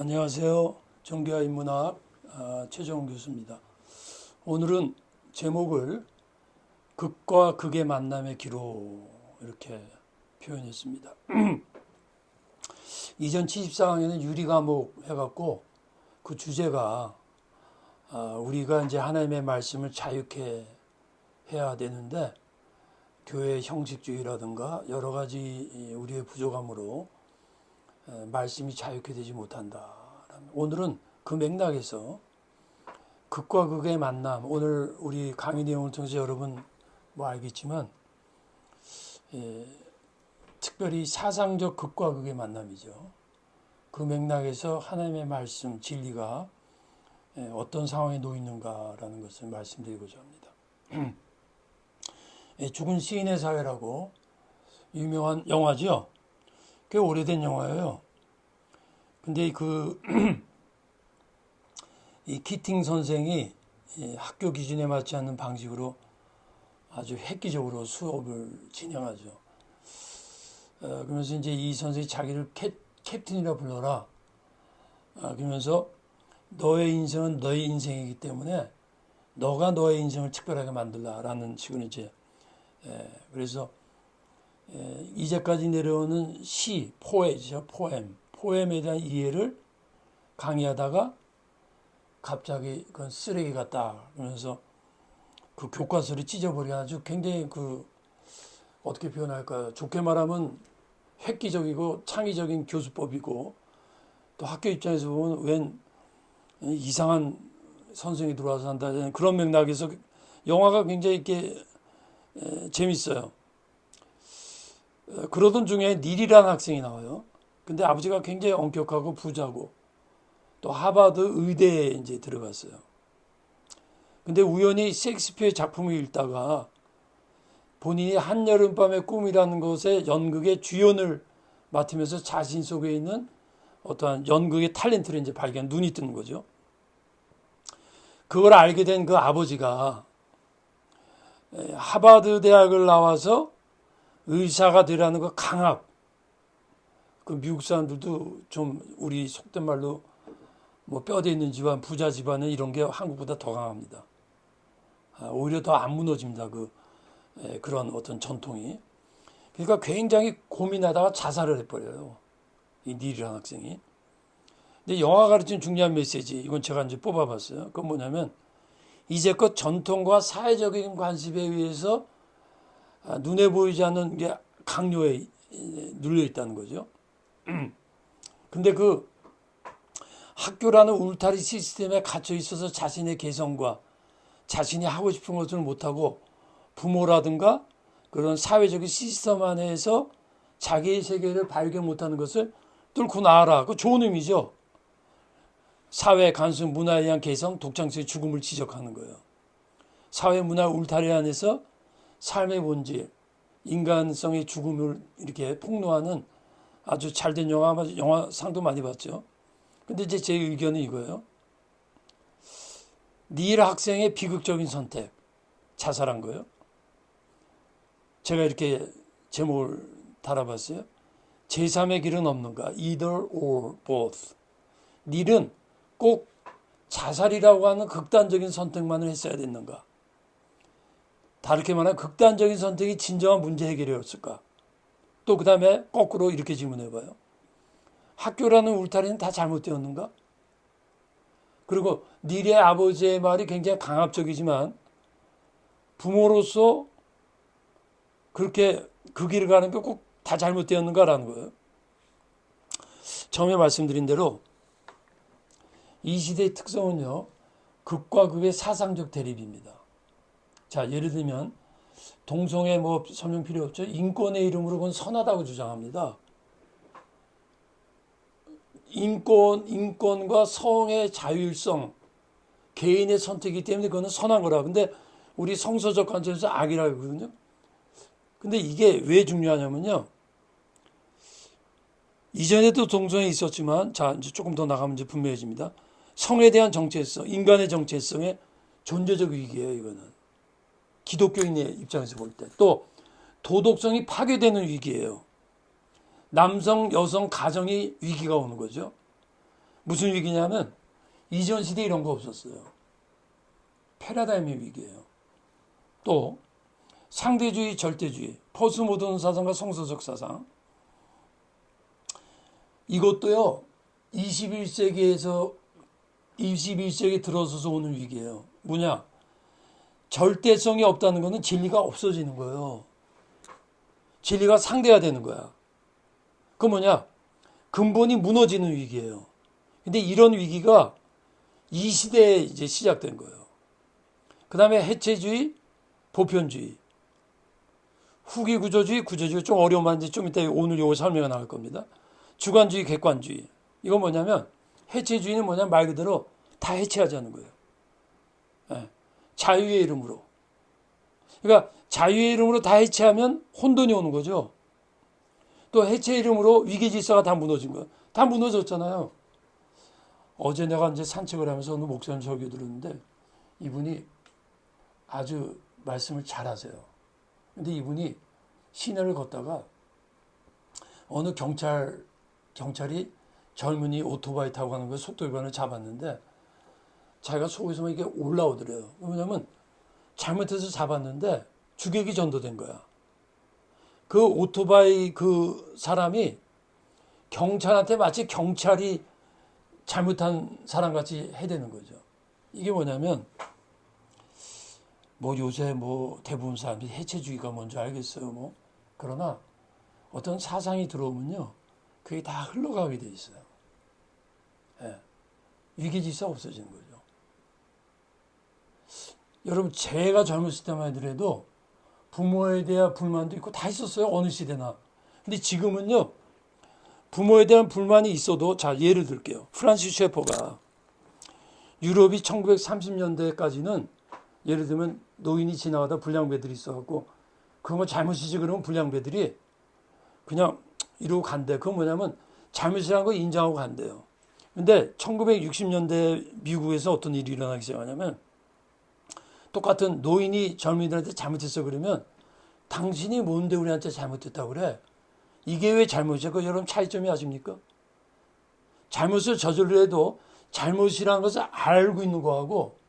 안녕하세요. 정교화 인문학 최정훈 교수입니다. 오늘은 제목을 극과 극의 만남의 기로 이렇게 표현했습니다. 2074강에는 유리과목 해갖고 그 주제가 우리가 이제 하나님의 말씀을 자유케 해야 되는데 교회의 형식주의라든가 여러 가지 우리의 부족함으로 말씀이 자유케 되지 못한다. 오늘은 그 맥락에서 극과 극의 만남, 오늘 우리 강의 내용을 통해서 여러분 알겠지만 특별히 사상적 극과 극의 만남이죠. 그 맥락에서 하나님의 말씀, 진리가 어떤 상황에 놓이는가라는 것을 말씀드리고자 합니다. 죽은 시인의 사회라고 유명한 영화죠. 꽤 오래된 영화예요. 근데 이 키팅 선생이 학교 기준에 맞지 않는 방식으로 아주 획기적으로 수업을 진행하죠. 그러면서 이제 이 선생이 자기를 캡틴이라 불러라. 그러면서 너의 인생은 너의 인생이기 때문에 너가 너의 인생을 특별하게 만들라라는 식으로 이제 그래서 이제까지 내려오는 시, 포에죠, 포엠에 대한 이해를 강의하다가 갑자기 그건 쓰레기 같다. 그러면서 그 교과서를 찢어버리고 아주 굉장히 어떻게 표현할까요? 좋게 말하면 획기적이고 창의적인 교수법이고 또 학교 입장에서 보면 웬 이상한 선생이 들어와서 한다. 그런 맥락에서 영화가 굉장히 이렇게 재밌어요. 그러던 중에 닐이라는 학생이 나와요. 근데 아버지가 굉장히 엄격하고 부자고 또 하버드 의대에 이제 들어갔어요. 근데 우연히 셰익스피어의 작품을 읽다가 본인이 한여름밤의 꿈이라는 것에 연극의 주연을 맡으면서 자신 속에 있는 어떠한 연극의 탤런트를 이제 눈이 뜨는 거죠. 그걸 알게 된 그 아버지가 하버드 대학을 나와서 의사가 되라는 거 강압. 그 미국 사람들도 좀 우리 속된 말로 뼈대 있는 집안, 부자 집안은 이런 게 한국보다 더 강합니다. 오히려 더 안 무너집니다. 그런 어떤 전통이. 그러니까 굉장히 고민하다가 자살을 해버려요. 이 닐이라는 학생이. 근데 영화가 가르치는 중요한 메시지, 이건 제가 이제 뽑아봤어요. 그건 뭐냐면 이제껏 전통과 사회적인 관습에 의해서 눈에 보이지 않는 게 강요에 눌려 있다는 거죠. 근데 그 학교라는 울타리 시스템에 갇혀 있어서 자신의 개성과 자신이 하고 싶은 것을 못하고 부모라든가 그런 사회적인 시스템 안에서 자기의 세계를 발견 못하는 것을 뚫고 나와라. 그 좋은 의미죠. 사회, 간수, 문화에 대한 개성, 독창성의 죽음을 지적하는 거예요. 사회, 문화 울타리 안에서 삶의 본질, 인간성의 죽음을 이렇게 폭로하는 아주 잘된 영화상도 많이 봤죠. 근데 이제 제 의견은 이거예요. 닐 학생의 비극적인 선택, 자살한 거예요. 제가 이렇게 제목을 달아봤어요. 제3의 길은 없는가? Either or both. 닐은 꼭 자살이라고 하는 극단적인 선택만을 했어야 됐는가? 다르게 말하면 극단적인 선택이 진정한 문제 해결이었을까? 또 그 다음에 거꾸로 이렇게 질문해봐요. 학교라는 울타리는 다 잘못되었는가? 그리고 닐의 아버지의 말이 굉장히 강압적이지만 부모로서 그렇게 그 길을 가는 게 꼭 다 잘못되었는가라는 거예요. 처음에 말씀드린 대로 이 시대의 특성은요, 극과 극의 사상적 대립입니다. 자, 예를 들면 동성애 설명 필요 없죠. 인권의 이름으로 그건 선하다고 주장합니다. 인권과 성의 자율성, 개인의 선택이기 때문에 그거는 선한 거라. 근데 우리 성서적 관점에서 악이라고 하거든요. 근데 이게 왜 중요하냐면요. 이전에도 동성애 있었지만, 자, 이제 조금 더 나가면 이제 분명해집니다. 성에 대한 정체성, 인간의 정체성의 존재적 위기예요, 이거는. 기독교인의 입장에서 볼 때. 또 도덕성이 파괴되는 위기예요. 남성, 여성, 가정이 위기가 오는 거죠. 무슨 위기냐면 이전 시대에 이런 거 없었어요. 패러다임의 위기예요. 또 상대주의, 절대주의, 포스모던 사상과 성서적 사상. 이것도요. 21세기에 들어서서 오는 위기예요. 뭐냐? 절대성이 없다는 것은 진리가 없어지는 거예요. 진리가 상대화되는 거야. 그 뭐냐? 근본이 무너지는 위기예요. 근데 이런 위기가 이 시대에 이제 시작된 거예요. 그 다음에 해체주의, 보편주의, 후기 구조주의, 구조주의 좀 어려운데 좀 이따 오늘 요거 설명이 나올 겁니다. 주관주의, 객관주의. 이건 뭐냐면 해체주의는 뭐냐면 말 그대로 다 해체하자는 거예요. 네. 자유의 이름으로. 그러니까 자유의 이름으로 다 해체하면 혼돈이 오는 거죠. 또 해체의 이름으로 위계 질서가 다 무너진 거예요. 다 무너졌잖아요. 어제 내가 이제 산책을 하면서 어느 목사님 설교 들었는데 이분이 아주 말씀을 잘하세요. 근데 이분이 시내를 걷다가 어느 경찰이 젊은이 오토바이 타고 가는 거 속도 위반을 잡았는데 자기가 속에서 이게 올라오더래요. 왜냐면 잘못해서 잡았는데 주객이 전도된 거야. 그 오토바이 그 사람이 경찰한테 마치 경찰이 잘못한 사람같이 해대는 거죠. 이게 뭐냐면 뭐 요새 뭐 대부분 사람들이 해체주의가 뭔지 알겠어요. 뭐 그러나 어떤 사상이 들어오면요. 그게 다 흘러가게 돼 있어요. 예. 위계질서가 없어지는 거죠. 여러분 제가 젊었을 때만 하더라도 부모에 대한 불만도 있고 다 있었어요. 어느 시대나. 근데 지금은요. 부모에 대한 불만이 있어도 자 예를 들게요. 프란시스 셰퍼가 유럽이 1930년대까지는 예를 들면 노인이 지나가다 불량배들이 있어갖고 그런 거 잘못이지 그러면 불량배들이 그냥 이러고 간대. 그건 뭐냐면 잘못이라는 거 인정하고 간대요. 근데 1960년대 미국에서 어떤 일이 일어나기 시작하냐면 똑같은 노인이 젊은이들한테 잘못했어 그러면 당신이 뭔데 우리한테 잘못했다고 그래? 이게 왜 잘못이야? 그 여러분 차이점이 아십니까? 잘못을 저질러도 잘못이라는 것을 알고 있는 거하고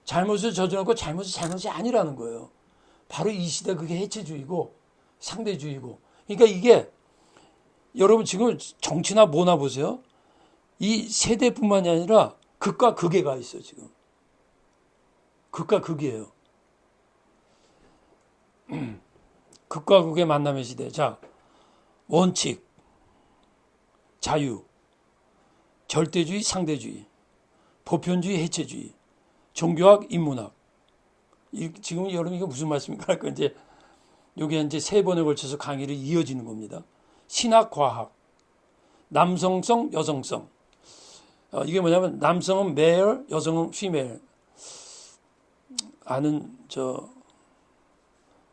잘못을 저질러놓고 잘못이 아니라는 거예요. 바로 이 시대 그게 해체주의고 상대주의고. 그러니까 이게 여러분 지금 정치나 뭐나 보세요. 이 세대뿐만이 아니라 극과 극에 가 있어요 지금. 극과 극이에요. 극과 극의 만남의 시대. 자, 원칙, 자유, 절대주의, 상대주의, 보편주의, 해체주의, 종교학, 인문학. 지금 여러분 이게 무슨 말씀인가 할 거 이제 요게 이제 3번에 걸쳐서 강의를 이어지는 겁니다. 신학, 과학, 남성성, 여성성. 이게 뭐냐면 남성은 male, 여성은 female. 아는 저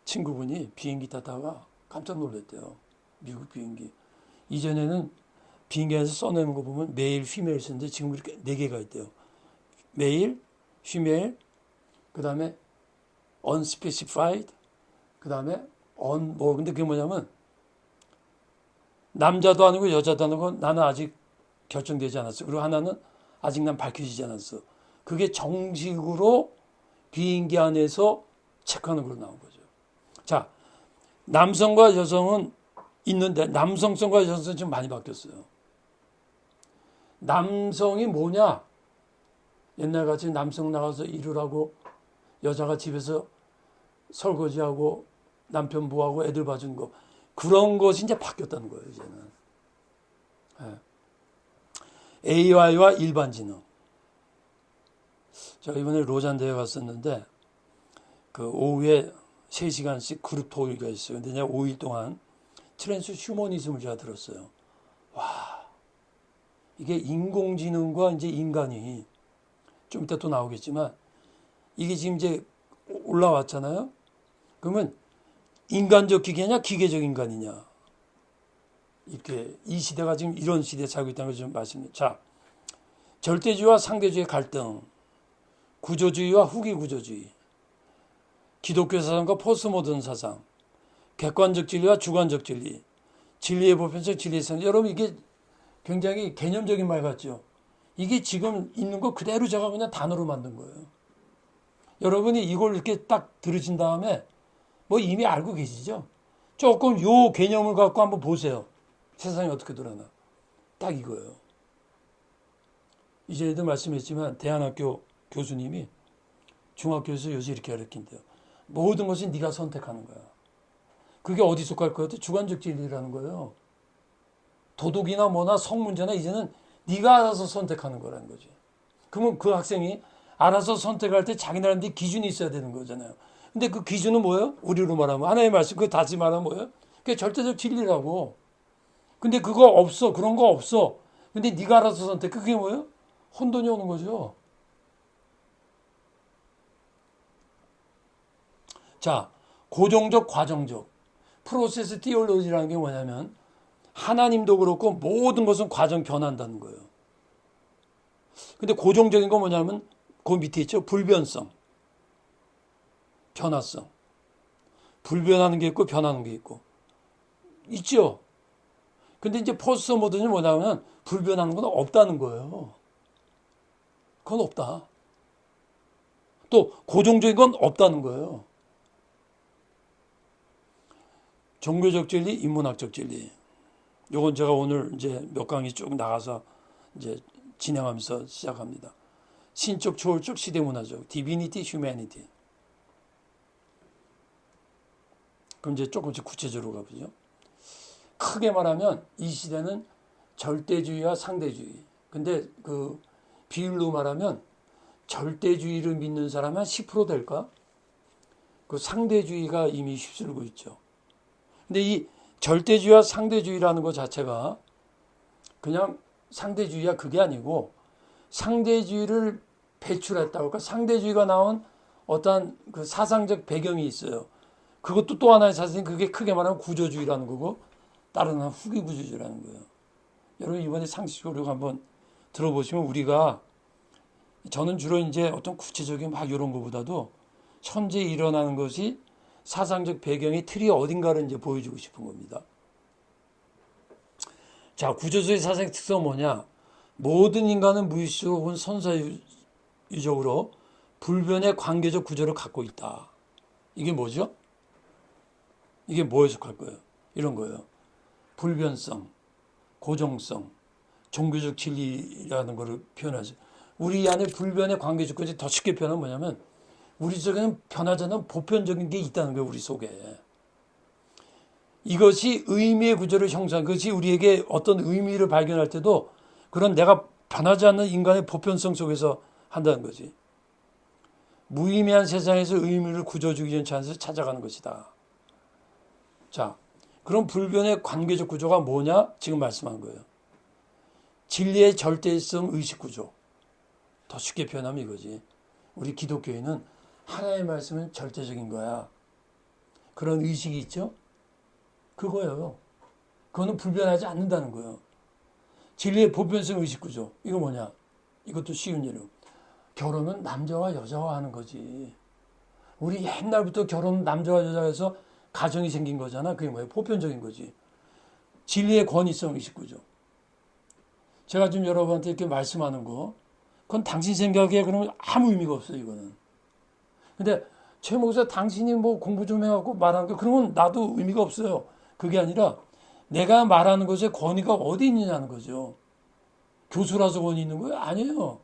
친구분이 비행기 타다가 깜짝 놀랐대요. 미국 비행기. 이전에는 비행기 안에서 써내는 거 보면 메일, 피메일 쓰는데 지금 이렇게 4개가 있대요. 메일, 피메일, 그 다음에 unspecified, 그 다음에 근데 그게 뭐냐면 남자도 아니고 여자도 아니고 나는 아직 결정되지 않았어. 그리고 하나는 아직 난 밝혀지지 않았어. 그게 정식으로 비행기 안에서 체크하는 걸로 나온 거죠. 자, 남성과 여성은 있는데 남성성과 여성성이 좀 많이 바뀌었어요. 남성이 뭐냐? 옛날같이 남성 나가서 일을 하고 여자가 집에서 설거지하고 남편 부하고 애들 봐주는 거 그런 것이 이제 바뀌었다는 거예요. 이제는. AI와 일반지능. 제가 이번에 로잔대에 갔었는데 그 오후에 3시간씩 그룹 토의가 있어요. 근데 내가 5일 동안 트랜스 휴머니즘을 제가 들었어요. 와, 이게 인공지능과 이제 인간이 좀 이따 또 나오겠지만 이게 지금 이제 올라왔잖아요. 그러면 인간적 기계냐 기계적 인간이냐 이렇게 이 시대가 지금 이런 시대에 살고 있다는 걸 좀 말씀드립니다. 자, 절대주의와 상대주의 갈등, 구조주의와 후기 구조주의, 기독교 사상과 포스모던 사상, 객관적 진리와 주관적 진리, 진리의 보편성, 진리의 성. 여러분 이게 굉장히 개념적인 말 같죠. 이게 지금 있는 거 그대로 제가 그냥 단어로 만든 거예요. 여러분이 이걸 이렇게 딱 들으신 다음에 뭐 이미 알고 계시죠? 조금 요 개념을 갖고 한번 보세요. 세상이 어떻게 돌아나. 딱 이거예요. 이제도 말씀했지만 대안학교 교수님이 중학교에서 요새 이렇게 가르친대요. 모든 것은 네가 선택하는 거야. 그게 어디 속할 것 같아? 주관적 진리라는 거예요. 도덕이나 뭐나 성문제나 이제는 네가 알아서 선택하는 거라는 거지. 그러면 그 학생이 알아서 선택할 때 자기 나름대로 기준이 있어야 되는 거잖아요. 근데 그 기준은 뭐예요? 우리로 말하면 하나님의 말씀, 그 다시 말하면 뭐예요? 그게 절대적 진리라고. 근데 그거 없어. 그런 거 없어. 근데 네가 알아서 선택. 그게 뭐예요? 혼돈이 오는 거죠. 자, 고정적, 과정적. 프로세스 티올로지라는 게 뭐냐면 하나님도 그렇고 모든 것은 과정 변한다는 거예요. 근데 고정적인 건 뭐냐면 그 밑에 있죠. 불변성. 변화성. 불변하는 게 있고 변하는 게 있고. 있죠. 근데 이제 포스트 모던이 뭐냐면 불변하는 건 없다는 거예요. 그건 없다. 또 고정적인 건 없다는 거예요. 종교적 진리, 인문학적 진리. 요건 제가 오늘 이제 몇 강의 쭉 나가서 이제 진행하면서 시작합니다. 신적, 초월적, 시대문화적, 디비니티, 휴머니티. 그럼 이제 조금씩 구체적으로 가보죠. 크게 말하면 이 시대는 절대주의와 상대주의. 근데 그 비율로 말하면 절대주의를 믿는 사람은 10% 될까? 그 상대주의가 이미 휩쓸고 있죠. 근데 이 절대주의와 상대주의라는 것 자체가 그냥 상대주의야 그게 아니고 상대주의를 배출했다고 할까? 상대주의가 나온 어떠한 그 사상적 배경이 있어요. 그것도 또 하나의 사실은 그게 크게 말하면 구조주의라는 거고 다른 하나는 후기구조주의라는 거예요. 여러분 이번에 상식적으로 한번 들어보시면 우리가 저는 주로 이제 어떤 구체적인 막 이런 것보다도 현재 일어나는 것이 사상적 배경의 틀이 어딘가를 이제 보여주고 싶은 겁니다. 자, 구조주의 사상의 특성은 뭐냐? 모든 인간은 무의식적으로 혹은 선사유적으로 불변의 관계적 구조를 갖고 있다. 이게 뭐죠? 이게 뭐에 속할 거예요? 이런 거예요. 불변성, 고정성, 종교적 진리라는 것을 표현하죠. 우리 안에 불변의 관계적 구조 더 쉽게 표현하면 뭐냐면 우리 속에는 변하지 않는 보편적인 게 있다는 거예요. 우리 속에. 이것이 의미의 구조를 형성한 것이 우리에게 어떤 의미를 발견할 때도 그런 내가 변하지 않는 인간의 보편성 속에서 한다는 거지. 무의미한 세상에서 의미를 구조주의 전차에서 찾아가는 것이다. 자, 그럼 불변의 관계적 구조가 뭐냐? 지금 말씀한 거예요. 진리의 절대성 의식 구조. 더 쉽게 표현하면 이거지. 우리 기독교인은 하나님의 말씀은 절대적인 거야. 그런 의식이 있죠? 그거예요. 그거는 불변하지 않는다는 거예요. 진리의 보편성 의식 구조. 이거 뭐냐? 이것도 쉬운 예로. 결혼은 남자와 여자와 하는 거지. 우리 옛날부터 결혼은 남자와 여자에서 가정이 생긴 거잖아. 그게 뭐예요? 보편적인 거지. 진리의 권위성 의식 구조. 제가 지금 여러분한테 이렇게 말씀하는 거, 그건 당신 생각에 그러면 아무 의미가 없어요, 이거는. 근데 최 목사 당신이 뭐 공부 좀 해갖고 말하는 게 그런 건 나도 의미가 없어요. 그게 아니라 내가 말하는 것에 권위가 어디 있느냐는 거죠. 교수라서 권위 있는 거예요? 아니에요.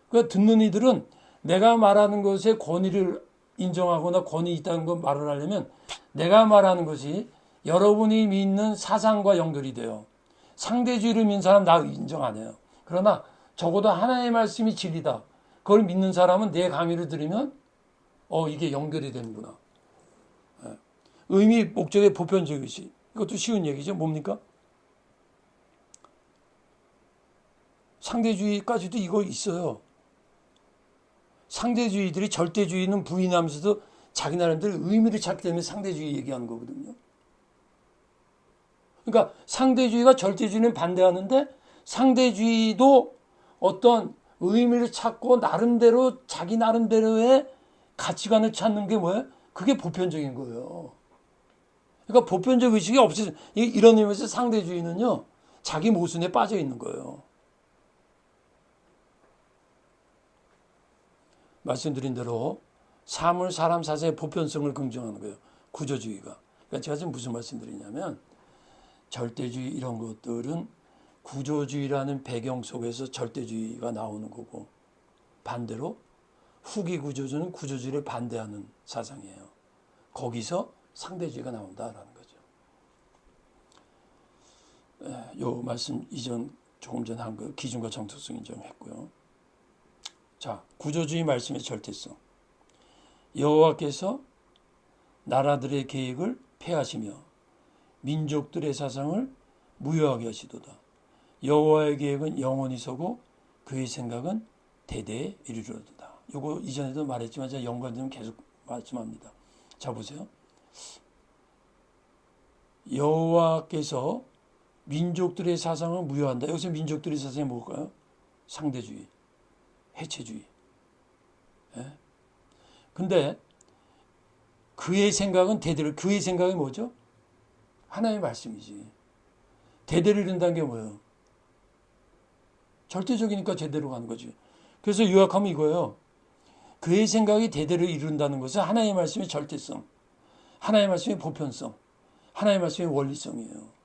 그러니까 듣는 이들은 내가 말하는 것에 권위를 인정하거나 권위 있다는 걸 말을 하려면 내가 말하는 것이 여러분이 믿는 사상과 연결이 돼요. 상대주의를 믿는 사람 나 인정 안 해요. 그러나 적어도 하나님의 말씀이 진리다. 그걸 믿는 사람은 내 강의를 들으면 이게 연결이 되는구나. 의미, 목적의 보편적 의식. 이것도 쉬운 얘기죠. 뭡니까? 상대주의까지도 이거 있어요. 상대주의들이 절대주의는 부인하면서도 자기 나름대로 의미를 찾기 때문에 상대주의 얘기하는 거거든요. 그러니까 상대주의가 절대주의는 반대하는데 상대주의도 어떤 의미를 찾고 나름대로 자기 나름대로의 가치관을 찾는 게 뭐예요? 그게 보편적인 거예요. 그러니까 보편적 의식이 없어서 이런 의미에서 상대주의는요 자기 모순에 빠져 있는 거예요. 말씀드린 대로 사물, 사람, 사세의 보편성을 긍정하는 거예요. 구조주의가. 그러니까 제가 지금 무슨 말씀드리냐면 절대주의 이런 것들은 구조주의라는 배경 속에서 절대주의가 나오는 거고, 반대로 후기 구조주는 구조주의를 반대하는 사상이에요. 거기서 상대주의가 나온다라는 거죠. 요 말씀 이전 조금 전에 한 거 기준과 정통성 인정했고요. 자, 구조주의 말씀의 절대성. 여호와께서 나라들의 계획을 폐하시며 민족들의 사상을 무효하게 하시도다. 여호와의 계획은 영원히 서고 그의 생각은 대대에 이르리로다. 요거 이전에도 말했지만 제가 연관되면 계속 말씀합니다. 자, 보세요. 여호와께서 민족들의 사상을 무효한다. 여기서 민족들의 사상이 뭘까요? 상대주의, 해체주의. 예? 근데 그의 생각은 대대를, 그의 생각이 뭐죠? 하나님의 말씀이지. 대대를 이룬다는 게 뭐예요? 절대적이니까 제대로 가는 거지. 그래서 요약하면 이거예요. 그의 생각이 대대를 이룬다는 것은 하나님의 말씀의 절대성, 하나님의 말씀의 보편성, 하나님의 말씀의 원리성이에요.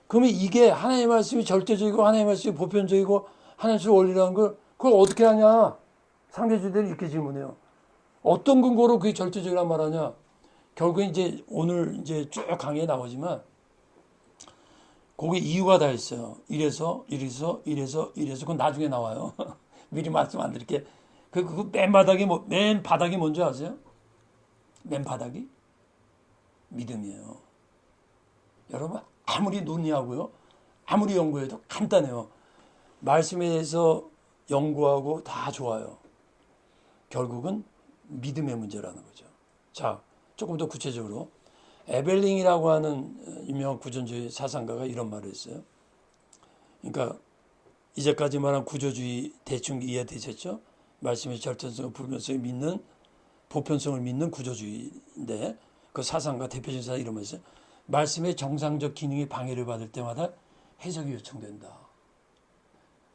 그러면 이게 하나님의 말씀이 절대적이고 하나님의 말씀이 보편적이고 하나님의 말씀의 원리라는 걸 그걸 어떻게 하냐? 상대주의들이 이렇게 질문해요. 어떤 근거로 그게 절대적이란 말하냐? 결국 이제 오늘 이제 쭉 강의에 나오지만 거기 이유가 다 있어요. 이래서 그건 나중에 나와요. 미리 말씀 안 드릴게. 그 맨 바닥이 뭔지 아세요? 맨 바닥이 믿음이에요. 여러분 아무리 논의하고요, 아무리 연구해도 간단해요. 말씀에 대해서 연구하고 다 좋아요. 결국은 믿음의 문제라는 거죠. 자, 조금 더 구체적으로 에벨링이라고 하는 유명한 구전주의 사상가가 이런 말을 했어요. 그러니까 이제까지 말한 구조주의 대충 이해되셨죠? 말씀의 절대성을 불변성을 믿는, 보편성을 믿는 구조주의인데 그 사상가 대표적인 사상 이런 말 있어요. 말씀의 정상적 기능이 방해를 받을 때마다 해석이 요청된다.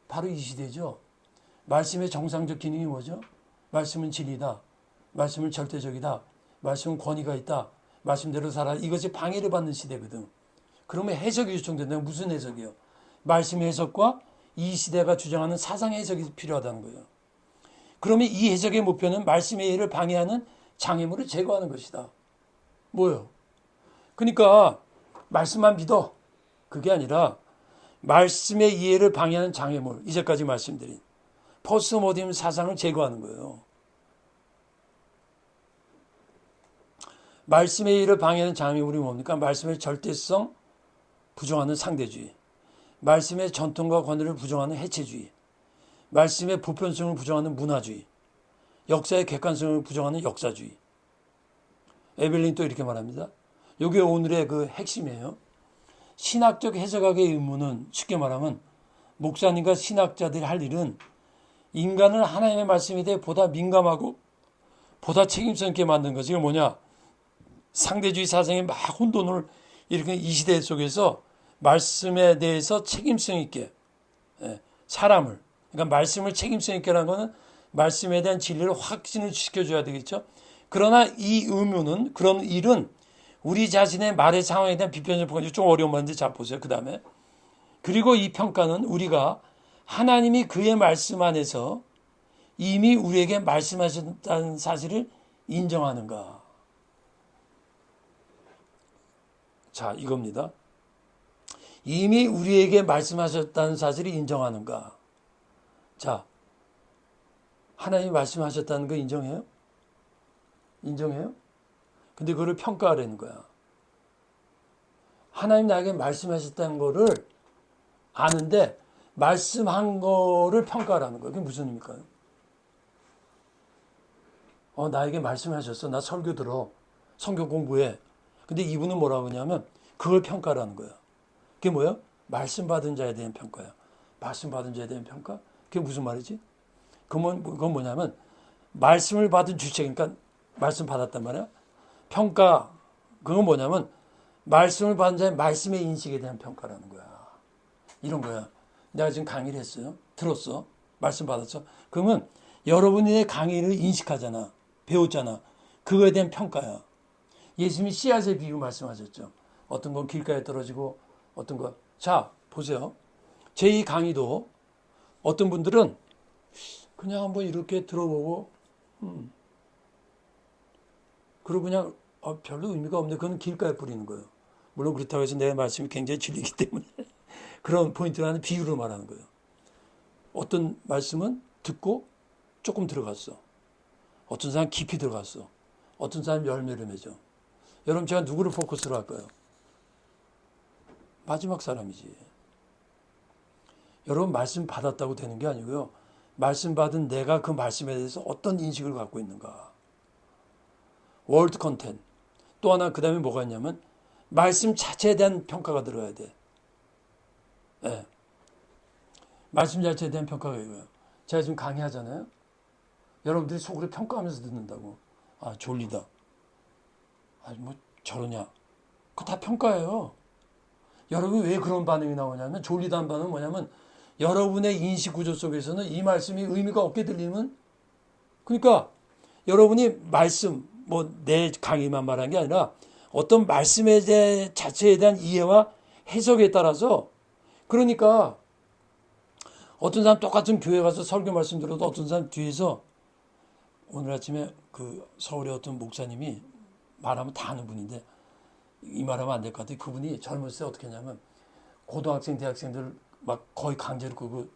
바로 이 시대죠. 말씀의 정상적 기능이 뭐죠? 말씀은 진리다. 말씀은 절대적이다. 말씀은 권위가 있다. 말씀대로 살아. 이것이 방해를 받는 시대거든. 그러면 해석이 요청된다면 무슨 해석이요? 말씀의 해석과 이 시대가 주장하는 사상의 해석이 필요하다는 거예요. 그러면 이 해석의 목표는 말씀의 이해를 방해하는 장애물을 제거하는 것이다. 뭐예요? 그러니까 말씀만 믿어. 그게 아니라 말씀의 이해를 방해하는 장애물, 이제까지 말씀드린 포스트모더니즘 사상을 제거하는 거예요. 말씀의 이해를 방해하는 장애물이 뭡니까? 말씀의 절대성 부정하는 상대주의, 말씀의 전통과 권위를 부정하는 해체주의, 말씀의 보편성을 부정하는 문화주의, 역사의 객관성을 부정하는 역사주의. 에벨린 또 이렇게 말합니다. 이게 오늘의 그 핵심이에요. 신학적 해석학의 의무는 쉽게 말하면 목사님과 신학자들이 할 일은 인간을 하나님의 말씀에 대해 보다 민감하고 보다 책임성 있게 만든 것이 뭐냐? 상대주의 사상이 막 혼돈을 일으키는 이 시대 속에서 말씀에 대해서 책임성 있게 사람을, 그러니까 말씀을 책임성 있게 하는 것은 말씀에 대한 진리를 확신을 시켜줘야 되겠죠. 그러나 이 의무는, 그런 일은 우리 자신의 말의 상황에 대한 비판적 평가, 좀 어려운 말인데 자 보세요. 그 다음에 그리고 이 평가는 우리가 하나님이 그의 말씀 안에서 이미 우리에게 말씀하셨다는 사실을 인정하는가. 자, 이겁니다. 이미 우리에게 말씀하셨다는 사실을 인정하는가. 자, 하나님이 말씀하셨다는 거 인정해요? 인정해요? 근데 그거를 평가하라는 거야. 하나님 나에게 말씀하셨다는 거를 아는데 말씀한 거를 평가하라는 거예요. 그게 무슨 의미일까요? 나에게 말씀하셨어. 나 설교 들어. 성경 공부해. 근데 이분은 뭐라고 하냐면 그걸 평가라는 거야. 그게 뭐야? 말씀 받은 자에 대한 평가야. 말씀 받은 자에 대한 평가? 그게 무슨 말이지? 그건 뭐냐면 말씀을 받은 주체, 그러니까 말씀 받았단 말이야. 평가, 그건 뭐냐면 말씀을 받은 자의 말씀의 인식에 대한 평가라는 거야. 이런 거야. 내가 지금 강의를 했어요. 들었어. 말씀 받았어. 그러면 여러분의 강의를 인식하잖아. 배웠잖아. 그거에 대한 평가야. 예수님이 씨앗의 비유 말씀하셨죠. 어떤 건 길가에 떨어지고 어떤 건. 자, 보세요. 제 이 강의도 어떤 분들은 그냥 한번 이렇게 들어보고 그리고 그냥 별로 의미가 없네. 그건 길가에 뿌리는 거예요. 물론 그렇다고 해서 내 말씀이 굉장히 질리기 때문에 그런 포인트라는 비유로 말하는 거예요. 어떤 말씀은 듣고 조금 들어갔어. 어떤 사람 깊이 들어갔어. 어떤 사람 열매를 맺어. 여러분 제가 누구를 포커스로 할까요? 마지막 사람이지. 여러분 말씀 받았다고 되는 게 아니고요. 말씀 받은 내가 그 말씀에 대해서 어떤 인식을 갖고 있는가. 월드 컨텐트. 또 하나 그 다음에 뭐가 있냐면 말씀 자체에 대한 평가가 들어야 돼. 네. 말씀 자체에 대한 평가가 이거예요. 제가 지금 강의하잖아요. 여러분들이 속으로 평가하면서 듣는다고. 아, 졸리다. 아, 뭐 저러냐. 그거 다 평가예요. 여러분 왜 그런 반응이 나오냐면 졸리다는 반응은 뭐냐면 여러분의 인식 구조 속에서는 이 말씀이 의미가 없게 들리면 그러니까 여러분이 말씀 뭐 내 강의만 말한 게 아니라 어떤 말씀에 대해 자체에 대한 이해와 해석에 따라서 그러니까 어떤 사람 똑같은 교회 가서 설교 말씀 들어도 어떤 사람 뒤에서 오늘 아침에 그 서울의 어떤 목사님이 말하면 다 아는 분인데 이 말하면 안 될 것 같아요. 그분이 젊었을 때 어떻게 했냐면 고등학생, 대학생들 막 거의 강제로 그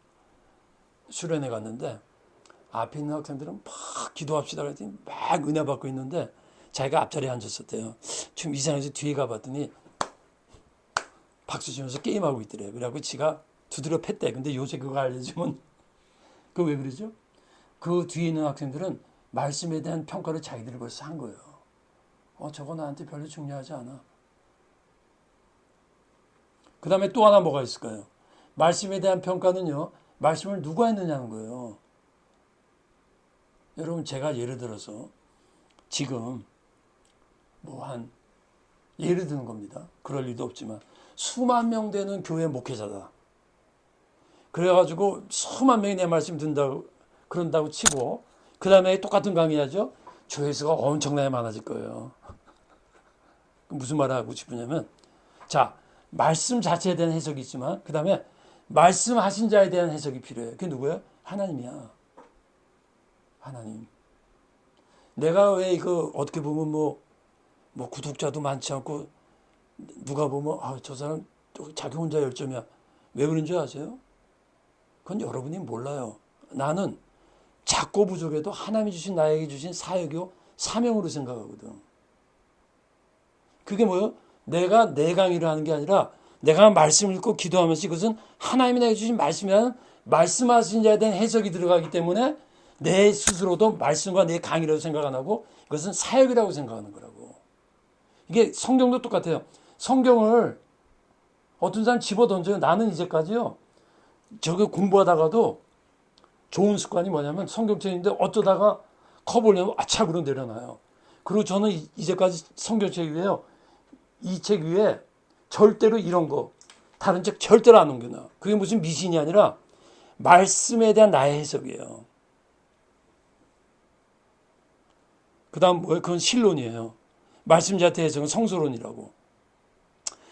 수련회 갔는데 앞에 있는 학생들은 막 기도합시다 그랬더니 막 은혜 받고 있는데 자기가 앞자리에 앉았었대요. 좀 이상해서 뒤에 가봤더니 박수 치면서 게임하고 있더래요. 그래갖고 지가 두드려 팼대. 근데 요새 그거 알려주면 그거 왜 그러죠? 그 뒤에 있는 학생들은 말씀에 대한 평가를 자기들이 벌써 한 거예요. 저거 나한테 별로 중요하지 않아. 그 다음에 또 하나 뭐가 있을까요? 말씀에 대한 평가는요. 말씀을 누가 했느냐는 거예요. 여러분 제가 예를 들어서 지금 예를 드는 겁니다. 그럴 일도 없지만 수만 명 되는 교회 목회자다. 그래가지고 수만 명이 내 말씀 듣는다고 그런다고 치고 그 다음에 똑같은 강의하죠. 조회수가 엄청나게 많아질 거예요. 무슨 말을 하고 싶으냐면 자 말씀 자체에 대한 해석이 있지만 그 다음에 말씀하신 자에 대한 해석이 필요해요. 그게 누구예요? 하나님이야. 하나님. 내가 왜 이거 어떻게 보면 뭐 구독자도 많지 않고 누가 보면 저 사람 자기 혼자 열정이야. 왜 그런 줄 아세요? 그건 여러분이 몰라요. 나는 작고 부족해도 하나님이 주신 나에게 주신 사역이요 사명으로 생각하거든. 그게 뭐예요? 내가 내 강의를 하는 게 아니라 내가 말씀을 읽고 기도하면서 이것은 하나님이 내게 주신 말씀이라는 말씀하신 자에 대한 해석이 들어가기 때문에 내 스스로도 말씀과 내 강의라고 생각 안 하고 이것은 사역이라고 생각하는 거라고. 이게 성경도 똑같아요. 성경을 어떤 사람 집어 던져요. 나는 이제까지요. 저거 공부하다가도 좋은 습관이 뭐냐면 성경책인데 어쩌다가 커보려면 아착으로 내려놔요. 그리고 저는 이제까지 성경책 위에요. 이 책 위에 절대로 이런 거 다른 책 절대로 안 옮겨놔. 그게 무슨 미신이 아니라 말씀에 대한 나의 해석이에요. 그 다음 뭐예요? 그건 신론이에요. 말씀자한테 해석은 성소론이라고.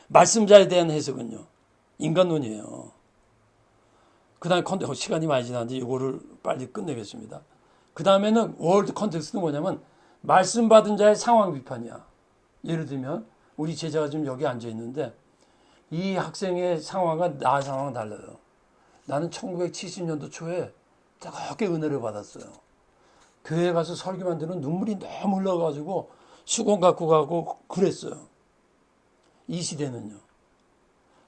말씀자에 대한 해석은요. 인간론이에요. 그 다음에 시간이 많이 지났는데 이거를 빨리 끝내겠습니다. 그 다음에는 월드 컨텍스트는 뭐냐면 말씀 받은 자의 상황 비판이야. 예를 들면 우리 제자가 지금 여기 앉아 있는데 이 학생의 상황과 나 상황은 달라요. 나는 1970년도 초에 뜨겁게 은혜를 받았어요. 교회 가서 설교만 들으면 눈물이 너무 흘러가지고 수건 갖고 가고 그랬어요. 이 시대는요.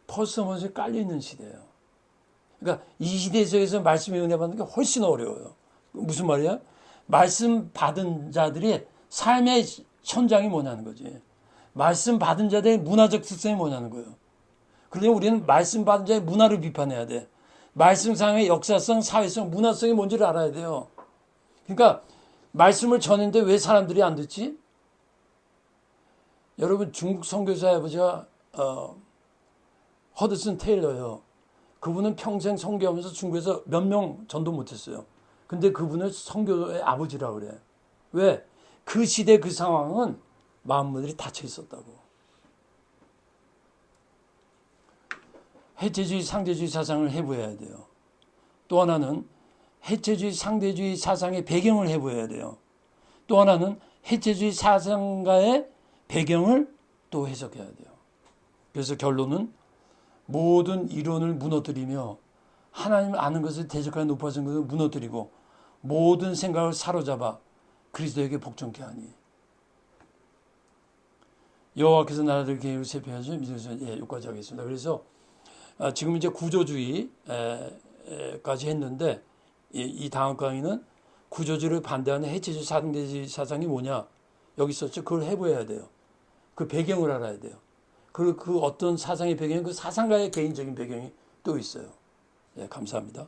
퍼스먼스에 깔려있는 시대예요. 그러니까 이 시대 속에서 말씀의 은혜 받는 게 훨씬 어려워요. 무슨 말이야? 말씀 받은 자들이 삶의 현장이 뭐냐는 거지. 말씀 받은 자들의 문화적 특성이 뭐냐는 거예요. 그러면 우리는 말씀 받은 자의 문화를 비판해야 돼. 말씀상의 역사성, 사회성, 문화성이 뭔지를 알아야 돼요. 그러니까 말씀을 전했는데 왜 사람들이 안 듣지? 여러분 중국 선교사의 아버지가 허드슨 테일러예요. 그분은 평생 선교하면서 중국에서 몇 명 전도 못했어요. 근데 그분을 선교의 아버지라 그래. 왜? 그 시대 그 상황은 만물들이 닫혀 있었다고. 해체주의, 상대주의 사상을 해부해야 돼요. 또 하나는 해체주의, 상대주의 사상의 배경을 해부해야 돼요. 또 하나는 해체주의 사상가의 배경을 또 해석해야 돼요. 그래서 결론은 모든 이론을 무너뜨리며 하나님을 아는 것을 대적하여 높아진 것을 무너뜨리고 모든 생각을 사로잡아 그리스도에게 복종케 하니 여호와께서 나라를 계획을 세펴하시며 믿으시는 여기까지 하겠습니다. 그래서 지금 이제 구조주의까지 했는데 이 다음 강의는 구조주의를 반대하는 해체주의 상대주의 사상이 뭐냐 여기 있었죠. 그걸 해부해야 돼요. 그 배경을 알아야 돼요. 그리고 그 어떤 사상의 배경이 그 사상가의 개인적인 배경이 또 있어요. 감사합니다.